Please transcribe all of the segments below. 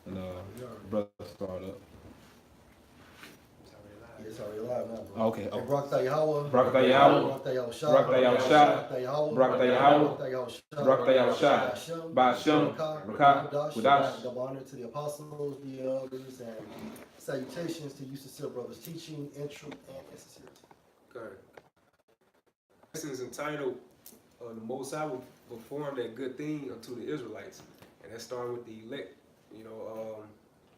And brother start up. It's already live now, bro. Okay. Hey, Barakatah Yahweh. Barakatah Yahweh. Barakatah Yahweh Shah. Barakatah Yahweh Shah. Barakatah Yahweh. Barakatah Yahweh. Barakatah Yahweh Shah. Barakatah Yahweh Shah. Ba'ashem. Ba'ashem. Barakah. Barakah. Kudash. Kudash. Double honor to the apostles, the elders, and salutations to you sincere brothers teaching in truth and in sincerity. Okay. This is entitled "The Most High will perform that good thing unto the Israelites," and that's starting with the elect.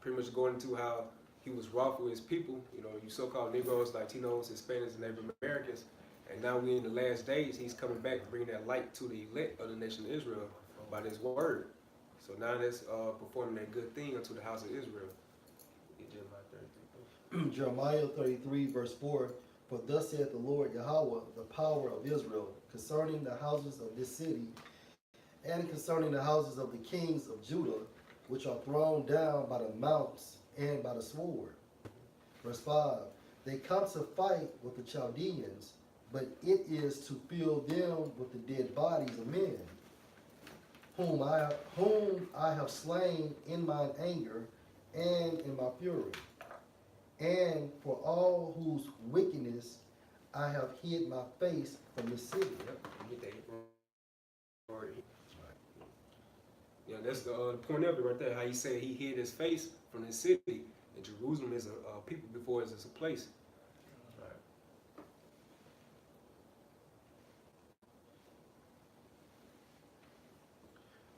Pretty much going into how he was wroth with his people. You so-called Negroes, Latinos, Hispanics, and Native Americans. And now we're in the last days. He's coming back to bring that light to the elect of the nation of Israel by this word. So now that's performing that good thing unto the house of Israel. Jeremiah 33, verse 4. For thus saith the Lord Yahweh, the power of Israel, concerning the houses of this city, and concerning the houses of the kings of Judah, which are thrown down by the mounts and by the sword. Verse 5. They come to fight with the Chaldeans, but it is to fill them with the dead bodies of men, whom I have slain in mine anger and in my fury, and for all whose wickedness I have hid my face from the city. Yeah, that's the point of it right there. How he said he hid his face from the city, and Jerusalem is a people before it's a place.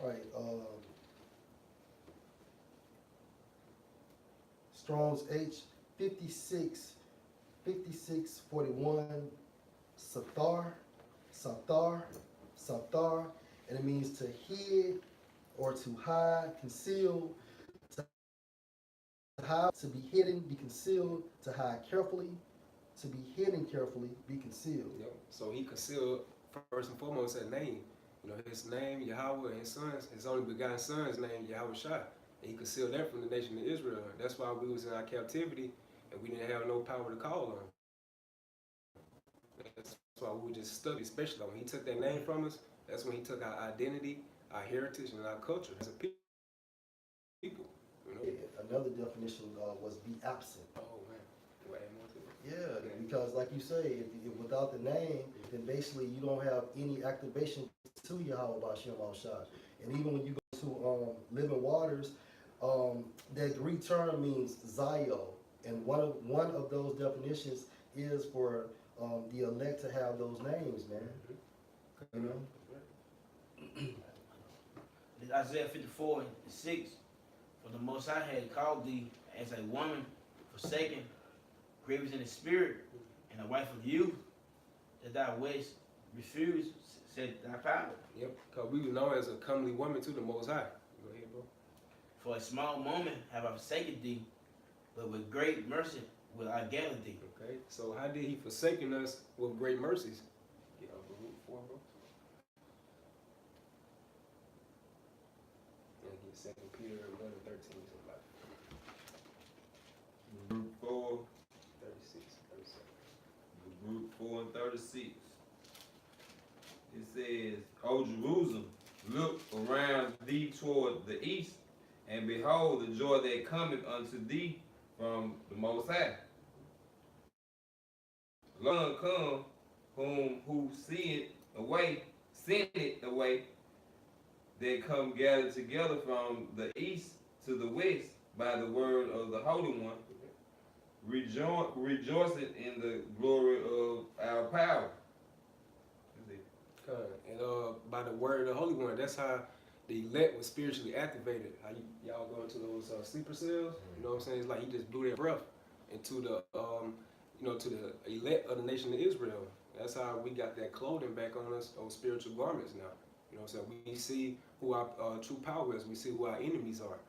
All right. Strong's H 5641 Sathar, and it means to hid or to hide, conceal, to hide, to be hidden, be concealed, to hide carefully, to be hidden carefully, be concealed. Yep. So he concealed first and foremost that name. His name, Yahweh, and his sons, his only begotten son's name, Yahweh Shai. And he concealed that from the nation of Israel. That's why we was in our captivity and we didn't have no power to call on. That's why we were just stuck, especially when he took that name from us. That's when he took our identity, our heritage, and our culture as a people. Another definition was be absent. Oh man, you add more to it? Yeah, because like you say, if without the name, then basically you don't have any activation to Yahweh B'Shem Al-Shad. And even when you go to living waters, that Greek term means Zio, and one of those definitions is for the elect to have those names, man. You know. Isaiah 54:6. For the Most High had called thee as a woman forsaken, grievous in the spirit, and a wife of youth, that thou wast refused, said thy power. Yep, because we were known as a comely woman to the Most High. Go ahead, bro. For a small moment have I forsaken thee, but with great mercy will I gather thee. Okay, so how did he forsaken us with great mercies? Get off the root 4, bro. And get 2 Peter 11:13. Group 4, 36, 37. Group 4 and 36. It says, O Jerusalem, look around thee toward the east, and behold the joy that cometh unto thee from the Most High. Long come, who sent it away, that come gathered together from the east to the west by the word of the Holy One, rejoicing in the glory of our power. And by the word of the Holy One, that's how the elect was spiritually activated. How y'all go into those sleeper cells? You know what I'm saying? It's like he just blew their breath into the to the elect of the nation of Israel. That's how we got that clothing back on us, those spiritual garments now. You know what I'm saying? We see who our true power is. We see who our enemies are.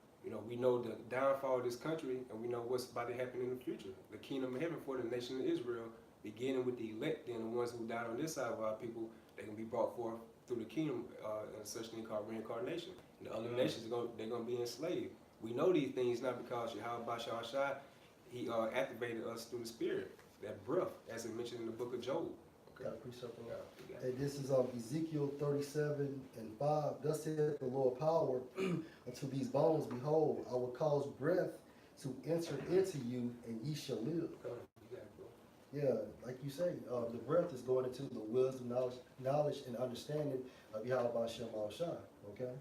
We know the downfall of this country, and we know what's about to happen in the future. The kingdom of heaven for the nation of Israel, beginning with the elect, then the ones who died on this side of our people, they can be brought forth through the kingdom and such thing called reincarnation. And the other nations, they're going to be enslaved. We know these things not because Yahweh B'Shem Shai, he activated us through the spirit, that breath, as it mentioned in the book of Job. Got a precept on that. Yeah, And this is Ezekiel 37:5. Thus saith the Lord power unto these bones, behold, I will cause breath to enter into you, and ye shall live. Yeah, like you say, the breath is going into the wisdom, knowledge, and understanding of Yahweh Shem Shai. Okay?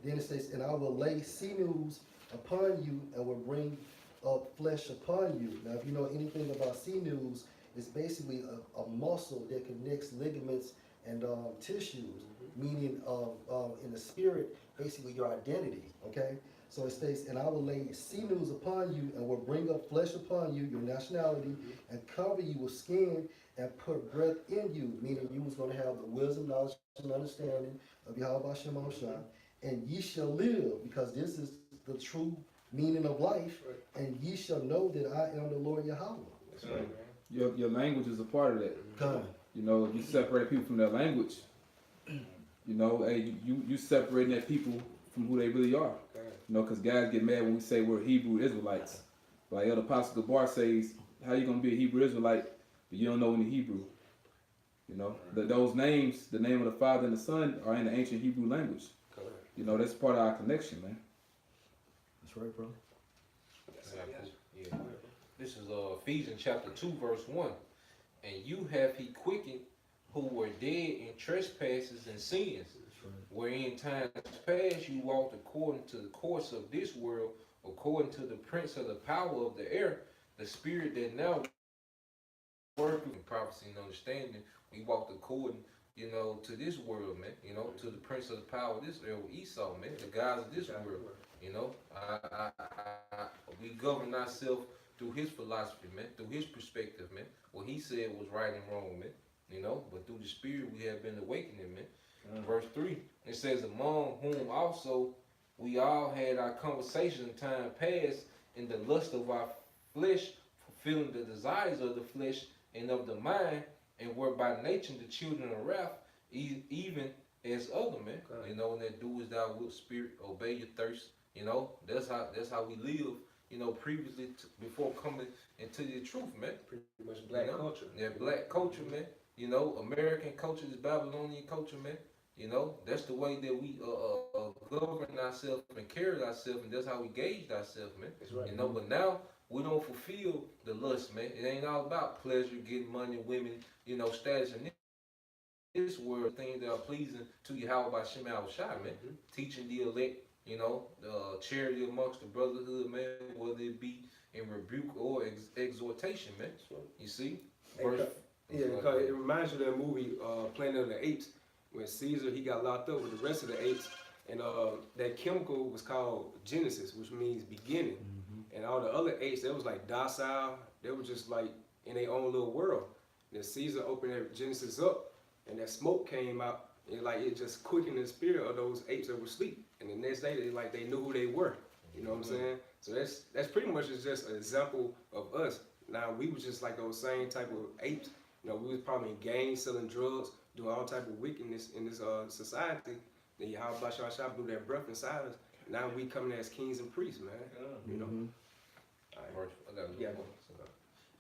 Then it says, and I will lay sinews upon you and will bring up flesh upon you. Now, if you know anything about sinews, it's basically a muscle that connects ligaments and tissues, meaning in the spirit, basically your identity. Okay? So it states, and I will lay sinews upon you and will bring up flesh upon you, your nationality, and cover you with skin and put breath in you, meaning you was going to have the wisdom, knowledge, and understanding of Yahweh Shem Shai, and ye shall live, because this is the true meaning of life, and ye shall know that I am the Lord Yahweh. That's right, man. Your language is a part of that. Come. You know, if you separate people from their language, you know, hey, you separating that people from who they really are. You know, because guys get mad when we say we're Hebrew Israelites. Like Elder Apostle Gabar says, how you going to be a Hebrew Israelite, but you don't know any Hebrew? You know, those names, the name of the Father and the Son, are in the ancient Hebrew language. You know, that's part of our connection, man. That's right, bro. Yeah. This is Ephesians chapter 2, verse 1. And you have he quickened who were dead in trespasses and sins, where in times past you walked according to the course of this world, according to the prince of the power of the air, the spirit that now worketh in prophecy and understanding. We walked according, you know, to this world, man. You know, to the prince of the power of this world, Esau, man, the guys of this world. You know, we govern ourselves through his philosophy, man, through his perspective, man. What he said was right and wrong, man. You know, but through the spirit we have been awakening, man. Verse 3, it says, among whom also we all had our conversation in time past in the lust of our flesh, fulfilling the desires of the flesh and of the mind, and were by nature the children of wrath, even as other men. You know, and that do as thou wilt, spirit, obey your thirst. You know, that's how we live. You know, previously before coming into the truth, man. Pretty much black culture. Yeah, black culture, man. You know, American culture is Babylonian culture, man. You know, that's the way that we govern ourselves and carry ourselves, and that's how we gauge ourselves, man. That's right. You know, but now we don't fulfill the lust, man. It ain't all about pleasure, getting money, women, you know, status, and this world, things that are pleasing to Yahweh Shem Shai, man. Teaching the elect, you know, charity amongst the brotherhood, man, whether it be in rebuke or exhortation, man. You see? Yeah, because it reminds you of that movie Planet of the Apes, when Caesar, he got locked up with the rest of the apes, and that chemical was called Genesis, which means beginning. And all the other apes, they was like docile, they were just like in their own little world. Then Caesar opened that Genesis up, and that smoke came out, and like it just quickened the spirit of those apes that were asleep. And the next day, they knew who they were. You know what I'm saying? So that's pretty much just an example of us. Now we was just like those same type of apes. You know, we was probably in gangs, selling drugs, doing all type of wickedness in this society. Then Yahweh Shah blew that breath inside us. Now we coming as kings and priests, man. You know. Verse, I got a little more.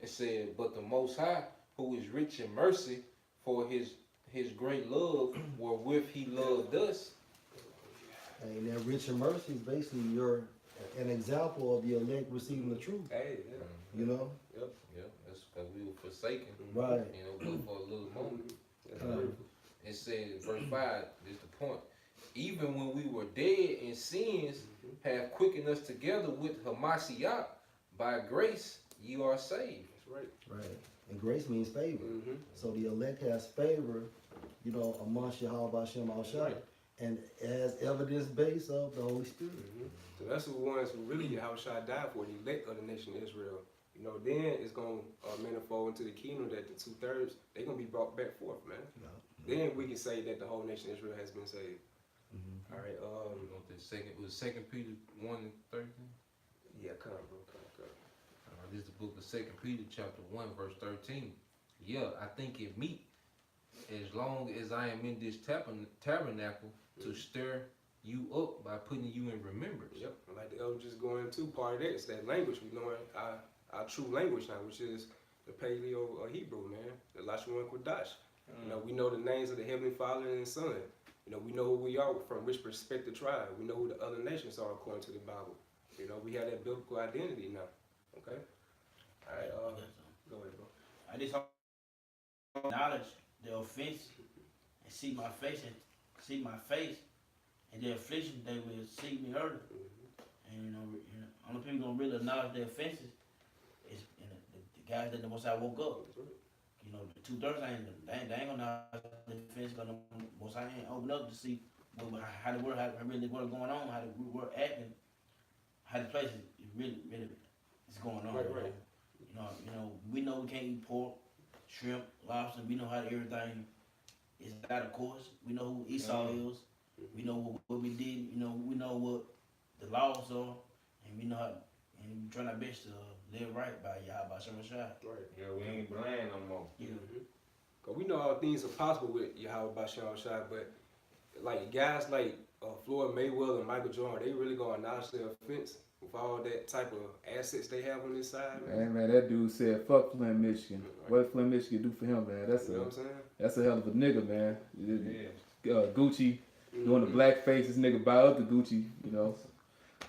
It said, but the Most High, who is rich in mercy, for his great love, wherewith he loved us. And that rich in mercy is basically an example of the elect receiving the truth. Hey, You know? Yep, that's because we were forsaken. Right. You know, but for a little moment. Come. It says, verse 5 is the point. Even when we were dead in sins, have quickened us together with Hamashiach. By grace, you are saved. that's right. Right. And grace means favor. So the elect has favor, you know, amongst Yahweh Shem Shai, and as evidence base of the Holy Spirit. So that's the ones who really Yahweh Shah died for, the elect of the nation of Israel. You know, then it's going to manifold into the kingdom that the 2/3, they're going to be brought back forth, man. Then we can say that the whole nation of Israel has been saved. All right. It was 2 Peter 1 and 13. Yeah, come on, bro. Come. This is the book of 2 Peter chapter 1 verse 13. Yeah, I think it meet, as long as I am in this tabernacle, to stir you up by putting you in remembrance. Yep. Like the elder just going into part of that, it's that language we learn our true language now, which is the Paleo Hebrew, man, the Lashawan Kodash. You know, we know the names of the Heavenly Father and His Son. You know, we know who we are from which perspective tribe. We know who the other nations are according to the Bible. You know, we have that biblical identity now. Okay? All right, go ahead, bro. I just acknowledge the offense and see my face and the affliction they will see me early. And you know, only people gonna really acknowledge their offenses is the guys that the most I woke up. You know, the 2/3 they ain't gonna acknowledge the offense, gonna most I ain't open up to see how the world, how really what going on, how the world acting, how the place is really is going on. Right. You know, we know we can't eat pork, shrimp, lobster. We know how everything is out of course. We know who Esau is. We know what we did. You know, we know what the laws are, and we know how, and we trying our best to live right by Yahweh Shai. Right. Yeah, we ain't blind no more. Yeah. Cause we know all things are possible with Yahweh Bashar Shai, but like guys like Floyd Mayweather and Michael Jordan, they really gonna acknowledge their offense with all that type of assets they have on this side, man. Hey man, that dude said fuck Flint, Michigan. What did Flint, Michigan do for him, man? You know what I'm saying? That's a hell of a nigga, man. Yeah. Gucci doing the black face, this nigga buy up the Gucci, you know.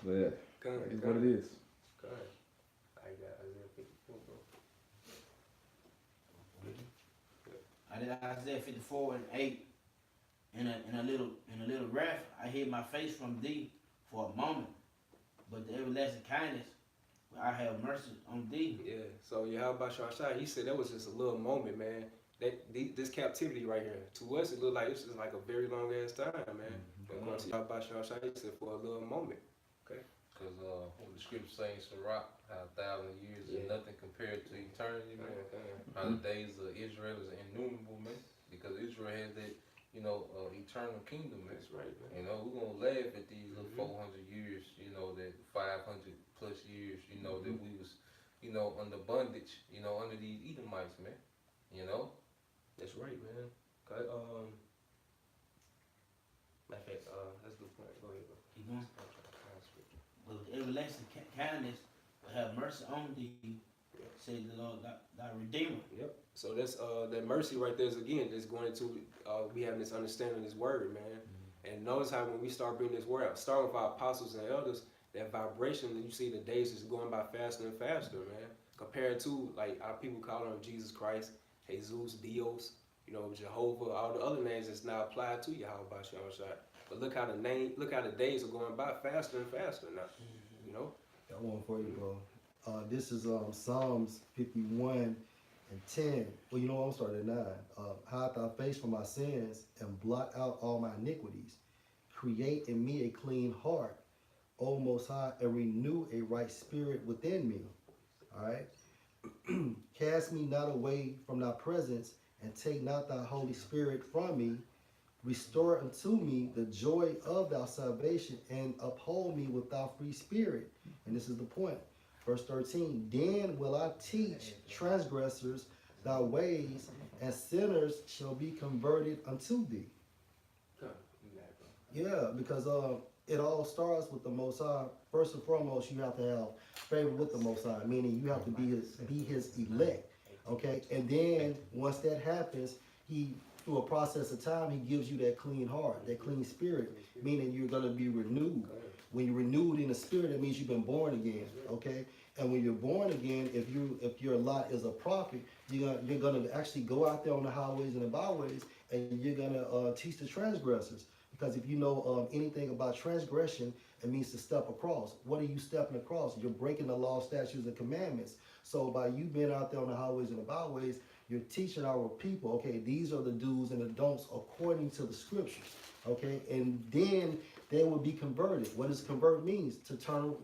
But it's what it is. I got Isaiah 54, bro. I did Isaiah 54:8 in a little wrath. I hid my face from thee for a moment, but the everlasting kindness I have mercy on thee. Yeah. So Yahweh Bashar Shai, he said that was just a little moment, man. This captivity right here, to us it looked like it's just like a very long ass time, man. But going to Yahweh Bashar Shai, he said for a little moment. Okay. Because what the scripture says, Sirach, how 1,000 years is nothing compared to eternity, man. How the days of Israel is innumerable, man. Because Israel has that, you know, eternal kingdom, man. That's right, man. You know, we're going to laugh at these little 400 years, you know, that 500 plus years, you know, that we was, you know, under bondage, you know, under these Edomites, man. You know? That's right, man. Okay, matter of fact, that's a good point. Go ahead, bro. Keep going. But with everlasting kindness will have mercy on thee, say the Lord, thy Redeemer. Yep. So that's that mercy right there is again just going into we having this understanding of this word, man. And notice how when we start bringing this word out, starting with our apostles and elders, that vibration, and you see the days just going by faster and faster, man. Compared to like our people calling him Jesus Christ, Jesus, Dios, you know, Jehovah, all the other names that's now applied to Yahweh Bashar Shai. But look how the days are going by faster and faster now. You know? Got one for you, bro. This is Psalms 51:10. Well, you know what? I'm starting at 9. Hide thy face from my sins and blot out all my iniquities. Create in me a clean heart, O Most High, and renew a right spirit within me. All right? Cast me not away from thy presence, and take not thy Holy Spirit from me. Restore unto me the joy of thy salvation, and uphold me with thy free spirit. And this is the point. Verse 13, then will I teach transgressors thy ways, and sinners shall be converted unto thee. Yeah, because it all starts with the Most High. First and foremost, you have to have favor with the Most High, meaning you have to be his elect. Okay, and then once that happens, he, through a process of time, he gives you that clean heart, that clean spirit, meaning you're going to be renewed. When you're renewed in the spirit, that means you've been born again. Okay, and when you're born again, if your lot is a prophet, you're gonna actually go out there on the highways and the byways, and you're gonna teach the transgressors. Because if you know anything about transgression, it means to step across. What are you stepping across? You're breaking the law, statutes, and commandments. So by you being out there on the highways and the byways, you're teaching our people, okay, these are the do's and the don'ts according to the scriptures. Okay, and then they will be converted. What does convert means? To turn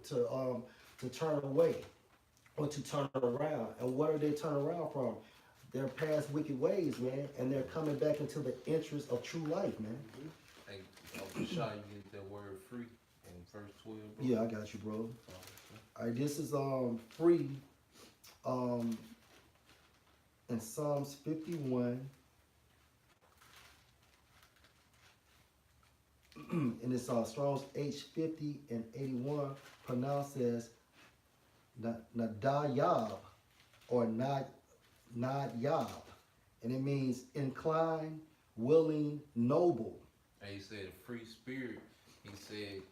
away, or to turn around. And what are they turning around from? Their past wicked ways, man, and they're coming back into the interest of true life, man. Hey, I'm sure you get that word free in verse 12, bro. Yeah, I got you, bro. All right, this is free in Psalms 51. And it's Strong's H50 and 81, pronounced as Nadayab or Nadyab. and it means inclined, willing, noble. And he said a free spirit. He said,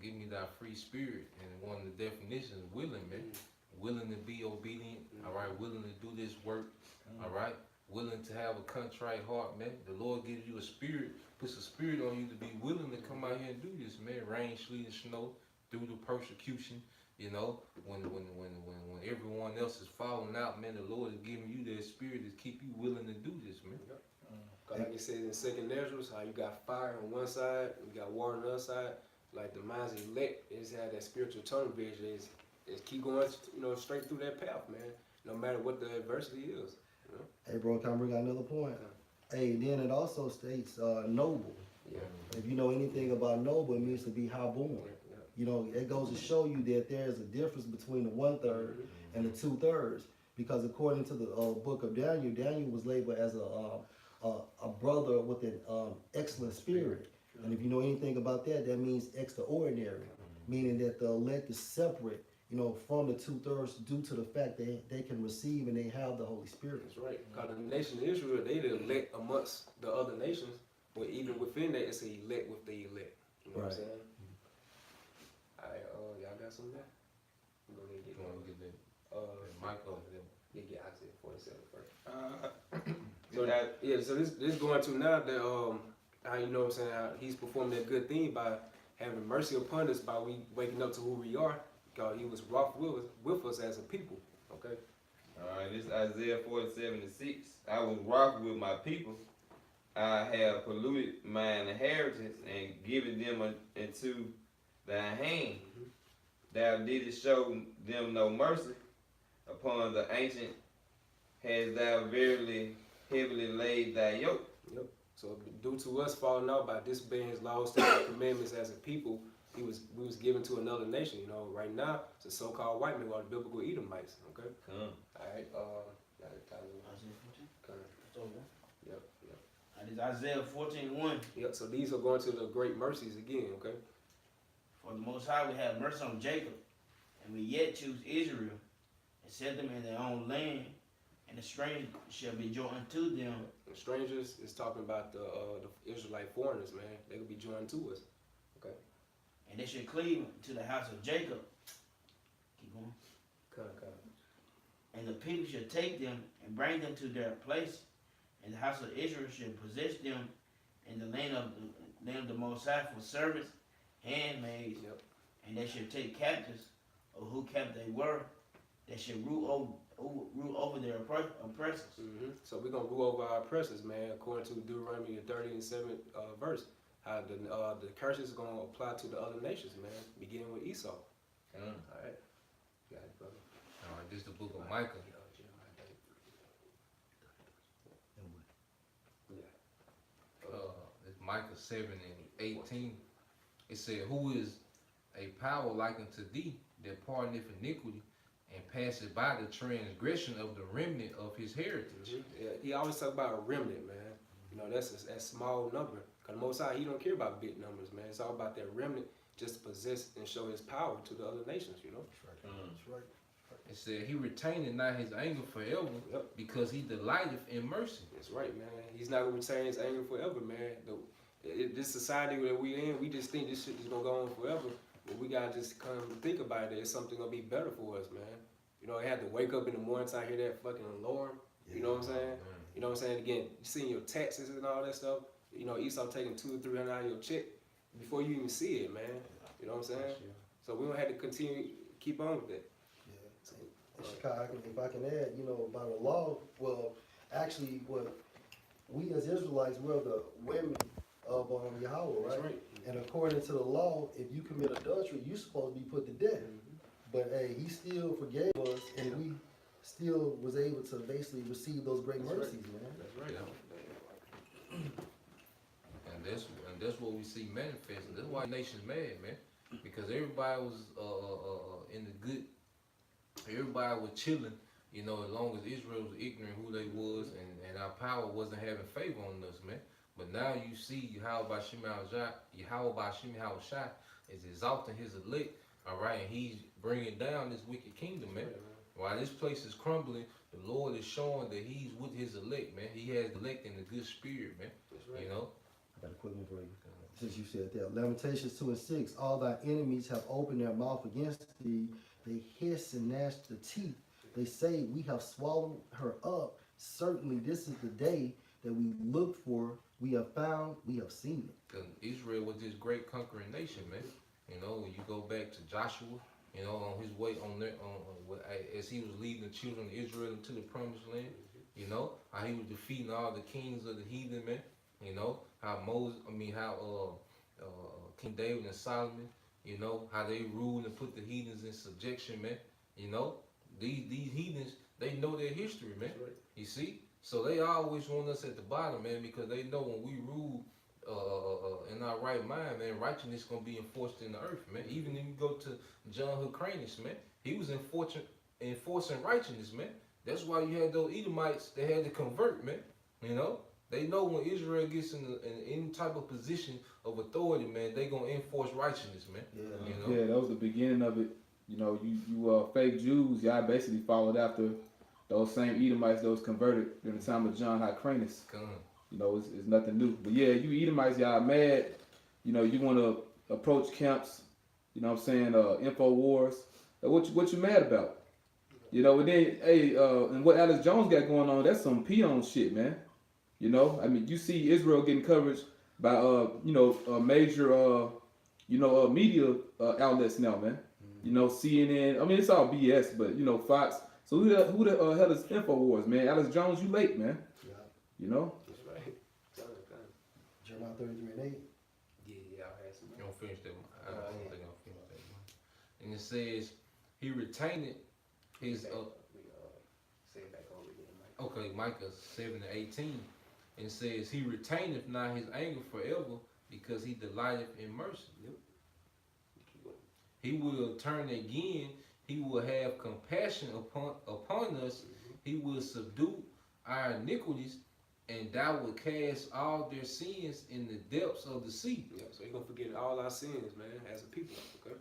give me thy free spirit. And one of the definitions, willing, man. Willing to be obedient, all right, willing to do this work, all right, willing to have a contrite heart, man. The Lord gives you a spirit, puts a spirit on you to be willing to come out here and do this, man. Rain, sleet, and snow, through the persecution, you know, when everyone else is falling out, man, the Lord is giving you that spirit to keep you willing to do this, man. Like you said in Second Naturals, how you got fire on one side, you got water on the other side. Like the minds of elect is have that spiritual tunnel vision. Is keep going, straight through that path, man. No matter what the adversity is. You know? Hey, bro, can I bring out another point? Hey, then it also states noble. Yeah. If you know anything about noble, it means to be high-born. Yeah. You know, it goes to show you that there's a difference between the 1/3 and the 2/3. Because according to the book of Daniel, Daniel was labeled as a brother with an excellent spirit. And if you know anything about that, that means extraordinary, meaning that the elect is separate, from the 2/3 due to the fact that they can receive and they have the Holy Spirit. That's right. Because the nation of Israel, they the elect amongst the other nations, but even within that, it's a elect with the elect. You know what I'm saying? All right, y'all got some there? Go ahead and get You want to get that Micah over there? get Isaiah 47 first. So this going to now that how you know what I'm saying, how he's performing that good thing by having mercy upon us by we waking up to who we are, because he was wroth with us as a people. Okay. Alright, this is Isaiah 47:6. I was wroth with my people. I have polluted mine inheritance and given them into thy hand. Thou didst show them no mercy. Upon the ancient hast thou verily heavily laid thy yoke. Yep. So due to us falling out by disobeying his laws, statutes, and commandments as a people, we was given to another nation. Right now it's a so-called white man, or the biblical Edomites. Okay. Come. All right. Got it, Tyler. Isaiah 14. Come. That's over. Yep. That is Isaiah 14:1. Yep. So these are going to the great mercies again. Okay. For the Most High will have mercy on Jacob, and will yet choose Israel, and set them in their own land, and the stranger shall be joined to them. The strangers is talking about the Israelite foreigners, man. They could be joined to us. Okay. And they shall cleave to the house of Jacob. Keep going. Come. And the people shall take them and bring them to their place, and the house of Israel shall possess them in the land of the Most High for servants, handmaids, Yep. and they shall take captives, or who captive they were, they shall rule over their oppressors. So we're gonna rule over our oppressors, man, according to Deuteronomy 30:7 verse. How the curses are gonna apply to the other nations, man, beginning with Esau. Come. All right. Got it, brother. All right, this is the book of Micah. It's Micah 7:18. It said, who is a power like unto thee that pardoneth iniquity and passeth by the transgression of the remnant of his heritage? Yeah, he always talk about a remnant, man. That's a small number. Because Most High, he don't care about big numbers, man. It's all about that remnant just to possess and show his power to the other nations, That's right. It said, he retained not his anger forever, Yep. because he delighteth in mercy. That's right, man. He's not gonna retain his anger forever, man. This society that we in, we just think this shit is gonna go on forever. But we gotta just come and think about it. It's something gonna be better for us, man. I had to wake up in the morning time, hear that fucking alarm. You know what I'm saying? You know what I'm saying? Again, you seeing your taxes and all that stuff. Esau taking $200 or $300 out of your check before you even see it, man. You know what I'm saying? So we don't have to continue keep on with that. If I can add, by the law, well, actually, what we as Israelites, we're the women of Yahweh, right? That's right. And according to the law, if you commit adultery, you're supposed to be put to death. But hey, he still forgave us, and we still was able to basically receive those great mercies, man. That's right. Yeah. And that's what we see manifesting. That's why the nation's mad, man. Because everybody was in the good. Everybody was chilling, as long as Israel was ignorant who they was, and our power wasn't having favor on us, man. But now you see Yahweh is exalting his elect, all right, and he's bringing down this wicked kingdom, man. While this place is crumbling, the Lord is showing that He's with His elect, man. He has elect in the good spirit, man. That's right. You know. I got a quick one for you. Since you said that, Lamentations 2:6. All thy enemies have opened their mouth against thee. They hiss and gnash the teeth. They say, we have swallowed her up. Certainly, this is the day that we looked for. We have found. We have seen it. Because Israel was this great conquering nation, man. You know, when you go back to Joshua, you know, on his way as he was leading the children of Israel into the promised land, you know, how he was defeating all the kings of the heathen, man. You know, how King David and Solomon, you know, how they ruled and put the heathens in subjection, man. You know, these heathens, they know their history, man. Right. You see? So they always want us at the bottom, man, because they know when we rule in our right mind, man, righteousness gonna be enforced in the earth, man. Even if you go to John Hyrcanus, man, he was enforcing righteousness, man. That's why you had those Edomites that had to convert, man. You know, they know when Israel gets in any type of position of authority, man, they gonna enforce righteousness, man. Yeah. You know? Yeah, that was the beginning of it. You know, you fake Jews, y'all basically followed after those same Edomites that was converted during the time of John Hyrcanus. You know, it's nothing new. But yeah, you Edomites, y'all mad. You know, you want to approach camps. You know what I'm saying? Info wars. What you mad about? You know, and then, hey, and what Alex Jones got going on, that's some peon shit, man. You know, I mean, you see Israel getting coverage by, major, media outlets now, man. You know, CNN. I mean, it's all BS, but, you know, Fox. So who the hell is Info wars, man? Alex Jones, you late, man. Yeah. You know? That's right. Jeremiah 33:8. Yeah, I had some. You don't finish that one. I don't think I'll finish that one. And it says, he retained his, Say it back over again, Mike. okay, Micah 7:18. And it says, he retaineth not his anger forever because he delighteth in mercy. Yep. He will turn again. He will have compassion upon us. He will subdue our iniquities, and thou will cast all their sins in the depths of the sea. Yeah, so he's gonna forget all our sins, man, as a people. Okay.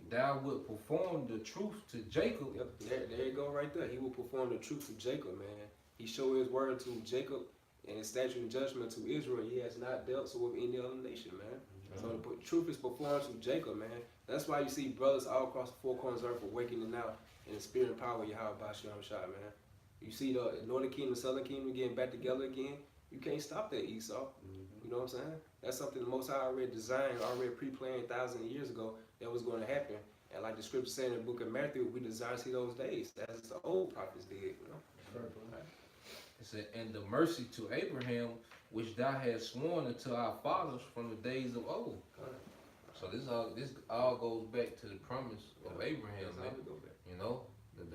Thou wilt perform the truth to Jacob. Yep. There you go, right there. He will perform the truth to Jacob, man. He showed his word to Jacob and his statute and judgment to Israel. He has not dealt so with any other nation, man. So the truth is performed to Jacob, man. That's why you see brothers all across the four corners of the earth awakening now in the spirit and power of Yahweh Basham Shah, man. You see the northern kingdom, southern kingdom getting back together again. You can't stop that, Esau. You know what I'm saying? That's something the Most High already designed, already pre-planned thousands of years ago that was going to happen. And like the scripture said in the book of Matthew, we desire to see those days as the old prophets did, you know? Right. It said, and the mercy to Abraham, which thou hast sworn unto our fathers from the days of old. So this all goes back to the promise of Abraham, man. You know, the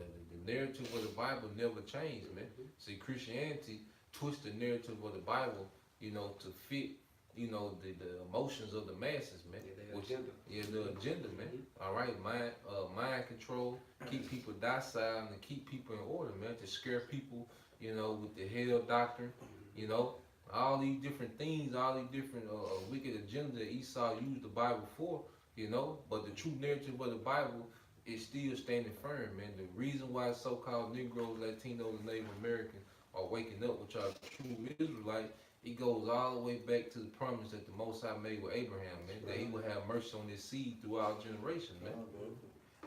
narrative of the Bible never changed, man. See, Christianity twists the narrative of the Bible, you know, to fit, you know, the emotions of the masses, man. The agenda, man. All right, mind control, keep people docile and keep people in order, man. To scare people, you know, with the hell doctrine, you know. All these different things, all these different wicked agenda that Esau used the Bible for, you know, but the true narrative of the Bible is still standing firm, man. The reason why so-called Negroes, Latinos, and Native Americans are waking up, which are true Israelites, it goes all the way back to the promise that the Most High made with Abraham, man, that he would have mercy on his seed throughout generations, man.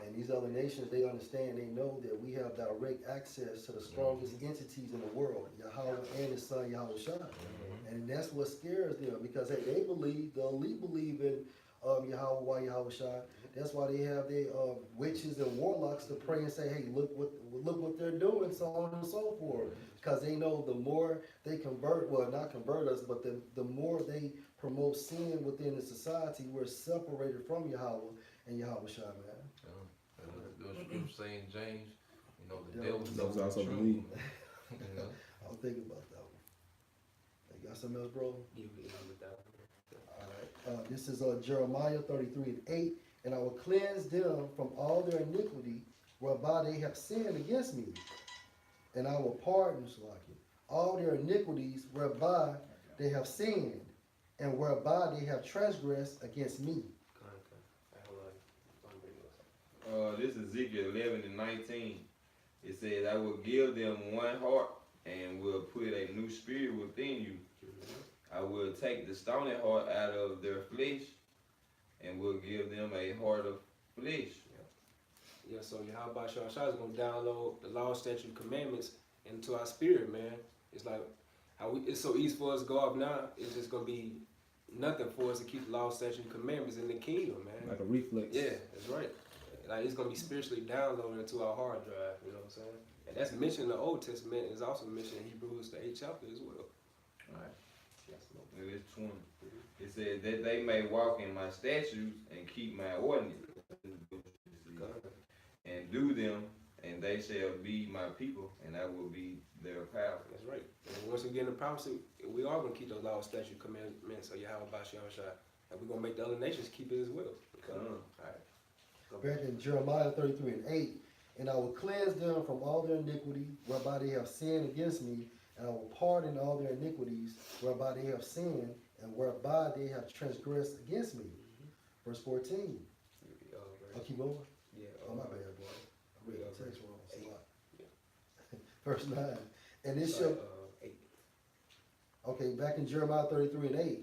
And these other nations, they understand, they know that we have direct access to the strongest entities in the world, Yahweh and his son, Yahweh Shai. And that's what scares them, because hey, the elite believe in Yahweh, Yahweh Shai. That's why they have their witches and warlocks to pray and say, hey, look what they're doing, so on and so forth. Because they know the more they not convert us, but the more they promote sin within the society, we're separated from Yahweh and Yahweh Shai, man. Those scriptures saying, James, you know, the Devil devil knows also the truth. believe. You know? I was thinking about that one. You got something else, bro? Yeah, with that. All right. This is Jeremiah 33:8. And I will cleanse them from all their iniquity, whereby they have sinned against me. And I will pardon, all their iniquities, whereby they have sinned, and whereby they have transgressed against me. This is Ezekiel 11:19. It says, I will give them one heart and will put a new spirit within you. I will take the stony heart out of their flesh and will give them a heart of flesh. Yeah, so how about y'all? Shah is gonna download the law, statute, and commandments into our spirit, man. It's like it's so easy for us to go off now. It's just gonna be nothing for us to keep the law, statute, and commandments in the kingdom, man. Like a reflex. Yeah, that's right. Like it's gonna be spiritually downloaded into our hard drive. You know what I'm saying? And that's mentioned in the Old Testament. It's also mentioned in Hebrews the 8th chapter as well. All right. It's 20. It says that they may walk in my statutes and keep my ordinances and do them, and they shall be my people, and I will be their power. That's right. And once we get in the prophecy, we are gonna keep those laws, statute, commandments of Yahweh Bashar Shah, and we're gonna make the other nations keep it as well. All right. Back in Jeremiah 33 and 8, and I will cleanse them from all their iniquity, whereby they have sinned against me, and I will pardon all their iniquities, whereby they have sinned, and whereby they have transgressed against me. Verse 14. I'll keep going. Yeah. Oh, my bad, boy. I read the text wrong. It's a lot. Yeah. Verse 9. And it shall... 8. Okay, back in Jeremiah 33 and 8.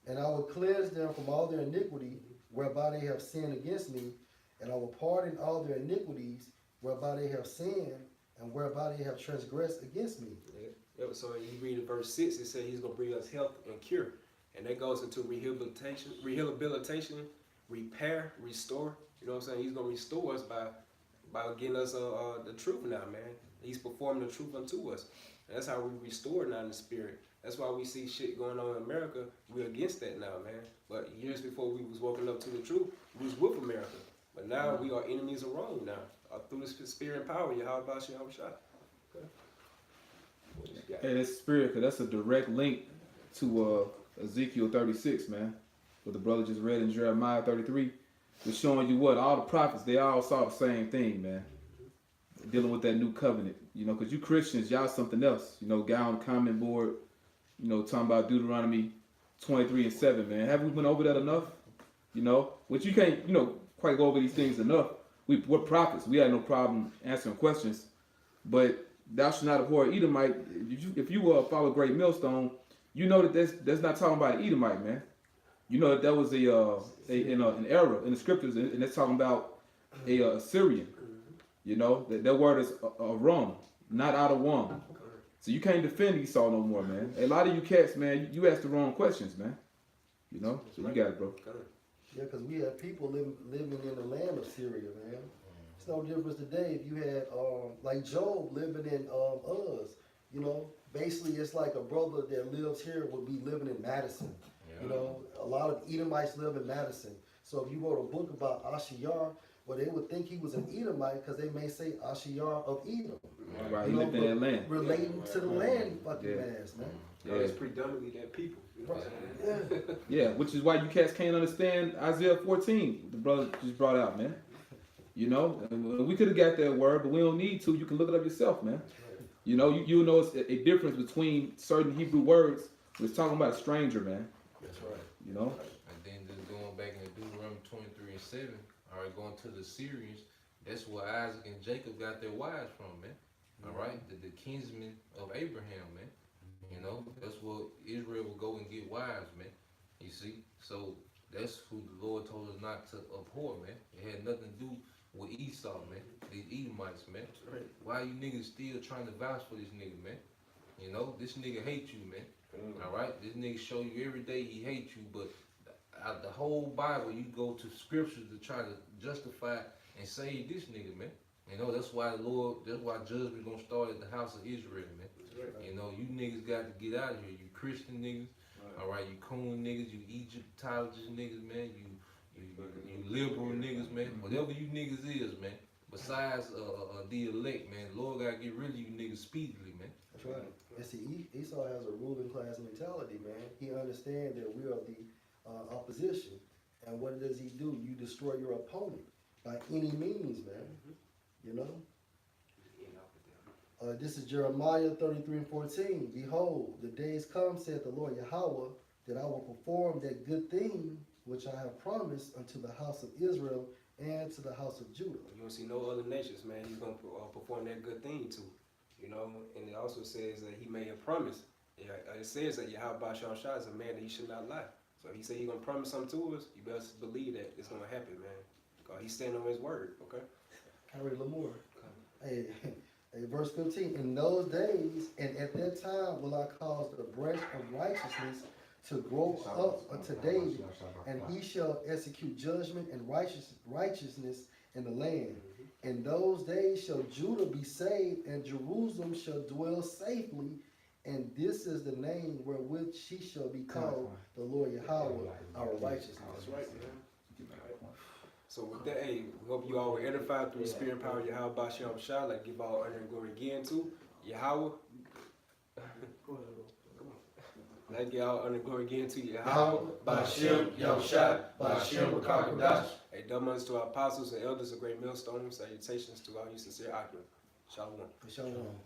And I will cleanse them from all their iniquity, whereby they have sinned against me, and I will pardon all their iniquities, whereby they have sinned, and whereby they have transgressed against me. Yeah. So you read in verse 6, it says he's gonna bring us health and cure. And that goes into rehabilitation, repair, restore. You know what I'm saying? He's gonna restore us by getting us the truth now, man. He's performing the truth unto us. And that's how we restore now in the spirit. That's why we see shit going on in America. We're against that now, man. But years before we was woken up to the truth, we was with America. But now we are enemies of Rome now. Through the spirit and power, Yahweh Bashar Shah. Okay. What you got? Hey, that's spirit, because that's a direct link to Ezekiel 36, man. What the brother just read in Jeremiah 33. It's showing you what all the prophets, they all saw the same thing, man. Dealing with that new covenant, you know, because you Christians, y'all something else. You know, guy on the comment board, you know, talking about Deuteronomy 23 and 7, man. Haven't we been over that enough? You know, which you can't, you know, quite go over these things enough. We're prophets. We had no problem answering questions. But thou shalt not abhor an Edomite. If you follow Great Millstone, you know that that's not talking about an Edomite, man. You know that was an error in the scriptures, and it's talking about a Assyrian. You know that word is wrong, not out of one. So you can't defend Esau no more, man. A lot of you cats, man, you ask the wrong questions, man. You know, so you got it, bro. Yeah, because we have people living in the land of Syria, man. It's no difference today if you had, like Job living in Uz. You know, basically it's like a brother that lives here would be living in Madison. Yeah. You know, a lot of Edomites live in Madison. So if you wrote a book about Ashiyar, well, they would think he was an Edomite because they may say Ashiyar of Edom. Right, he lived in that land. Relating to the land, you fucking ass, man. Yeah, it's predominantly that people. You know right. Yeah, which is why you cats can't understand Isaiah 14, the brother just brought out, man. You know, we could have got that word, but we don't need to. You can look it up yourself, man. You know, you know it's a difference between certain Hebrew words when it's talking about a stranger, man. That's right. You know? And then just going back into Deuteronomy 23 and 7, all right, going to the Syrians, that's where Isaac and Jacob got their wives from, man. All right, the kinsmen of Abraham, man. You know, that's where Israel will go and get wives, man. You see? So that's who the Lord told us not to abhor, man. It had nothing to do with Esau, man. These Edomites, man. Right. Why you niggas still trying to vouch for this nigga, man? You know, this nigga hate you, man. All right? This nigga show you every day he hate you, but out the whole Bible, you go to scriptures to try to justify and save this nigga, man. You know, that's why judgment gonna start at the house of Israel, man. Right. You know, you niggas got to get out of here. You Christian niggas, right. All right, you coon niggas, you Egyptologist niggas, man. You liberal niggas, man. Whatever you niggas is, man. Besides the elect, man, the Lord gotta get rid of you niggas speedily, man. That's right. And see, Esau has a ruling class mentality, man. He understands that we are the opposition. And what does he do? You destroy your opponent by any means, man. You know? This is Jeremiah 33 and 14. Behold, the days come, saith the Lord Yahweh, that I will perform that good thing which I have promised unto the house of Israel and to the house of Judah. You don't see no other nations, man. He's gonna perform that good thing too, you know. And it also says that he made a promise. Yeah, it says that Yahweh Shem Shah is a man that he should not lie. So if he said he's gonna promise something to us, you best believe that it's gonna happen, man. God, he's standing on his word, okay? Can I read a little more? Hey, verse 15. In those days and at that time will I cause the branch of righteousness to grow up unto David, and he shall execute judgment and righteousness in the land. In those days shall Judah be saved, and Jerusalem shall dwell safely, and this is the name wherewith she shall be called, the Lord Yahweh, our righteousness. That's right, man. So with that, hey, we hope you all were edified through the spirit and power of Yahweh Shem Shah. Like give all honor and glory again to Yahweh. Like give all honor and glory again to Yahweh. Ba'ashem, Yahushua, Ba'ashem, Wakakadash. Hey, double honors to our apostles and elders of great millstone. Salutations to all you sincere occupants. Shalom. Shalom.